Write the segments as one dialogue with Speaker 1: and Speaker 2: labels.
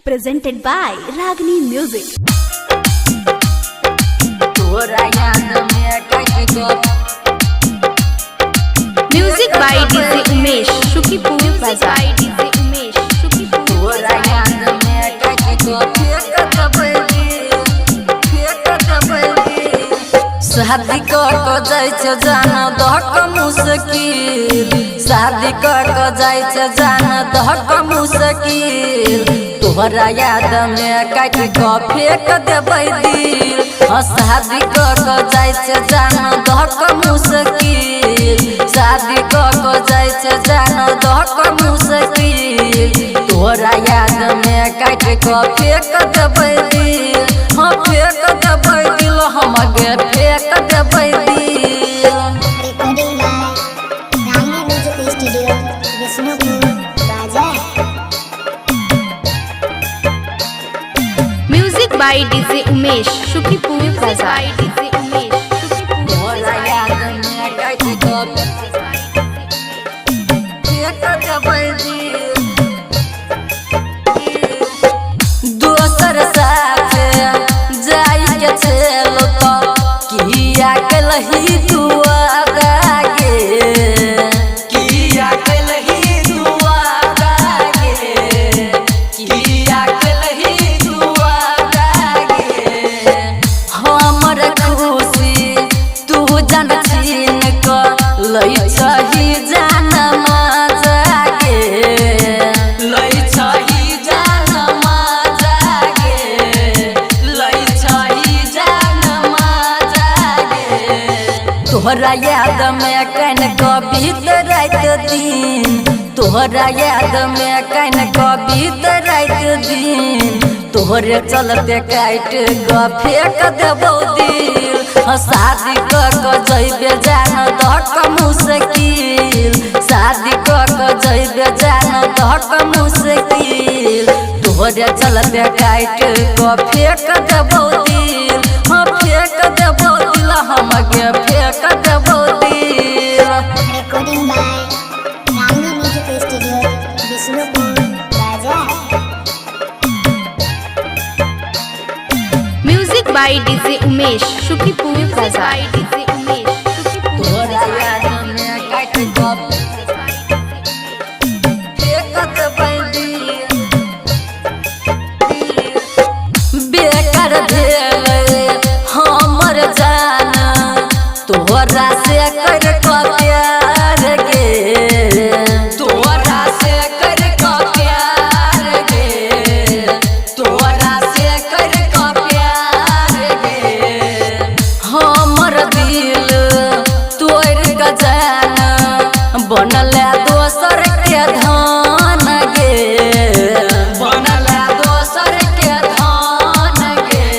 Speaker 1: presented by Ragini Music. Music by DJ Umesh, Shukipur Bazaar.
Speaker 2: शादी कर जाय छे जान दहक मुश्किल, शादी कर जाय छे जान दहक मुश्किल, तोहरा याद में काट के फेंक देबै दिल। शादी कर जाय छे जान दहक मुश्किल, शादी कर जाय छे जान दहक मुश्किल, तोहरा याद में काट के फेंक देबै दिल। हाँ फेंक देबै दिल, हम आगे फेंक देबै दिल।
Speaker 3: Recording by Ragini Music Studio, Vishnupur, Bazaar.
Speaker 1: Music by DJ Umesh, Shukipur Bazaar.
Speaker 2: तोहरा याद में काट के फेंक देबै दिल। दोसर साथे जाय के चलो तो किया कलही तू आगे, किया कलही तू आगे, किया कलही तू आगे। हमर खुशी तू जान छीन क लै छही जान जागे, लै छही जान जागे, लै छही जान जागे। तोहरा याद में कैन कबीत रात दिन, तोहरा याद में कैन कबीत रात दिन, तोहरे चलते काट के फेंक देबौ दिल। शादी कर जइबे जान दहक मुश्किल, शादी कर जइबे जान दहक मुश्किल, तोहरे चलते काट के फेंक देबौ दिल। हाँ फेंक देबौ दिल, हम आगे फेंक देबौ दिल।
Speaker 3: Recording by Ragini Music Studio, Vishnupur, Bazaar.
Speaker 1: Music by DJ Umesh, Shukipur Bazaar.
Speaker 2: तोहरा याद में काट के फेंक देबै दिल। बेकार भेलै हमर जान तोहरा से कर प्यार गे, तोहरा से कर प्यार गे, तोहरा से कर प्यार गे। हमर दिल तोड़ के जान बनल दोसर के धान गे, बनल दोसर के धान गे,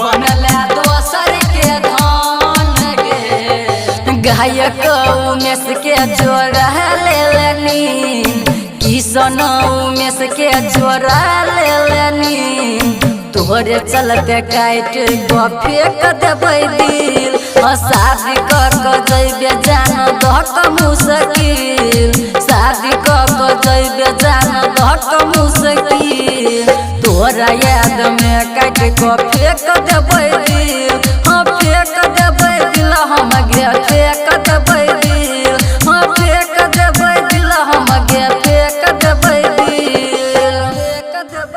Speaker 2: बनल दोसर के धान गे। गायक उमेश के जोड़ा ले लेनी, किशन उमेश के जोड़ा ले लेनी, तोहरे चलते काट के फेंक देबै दिल। शादी कर जइबे जान दहक मुश्किल, शादी कर जइबे जान दहक मुश्किल, तोहरा याद में काट के फेंक देबै दिल। हाँ फेंक देबै दिल, हम आगे फेंक देबै दिल। हाँ फेंक देबै दिल, हम आगे फेंक देबै दिल। फेंक देबै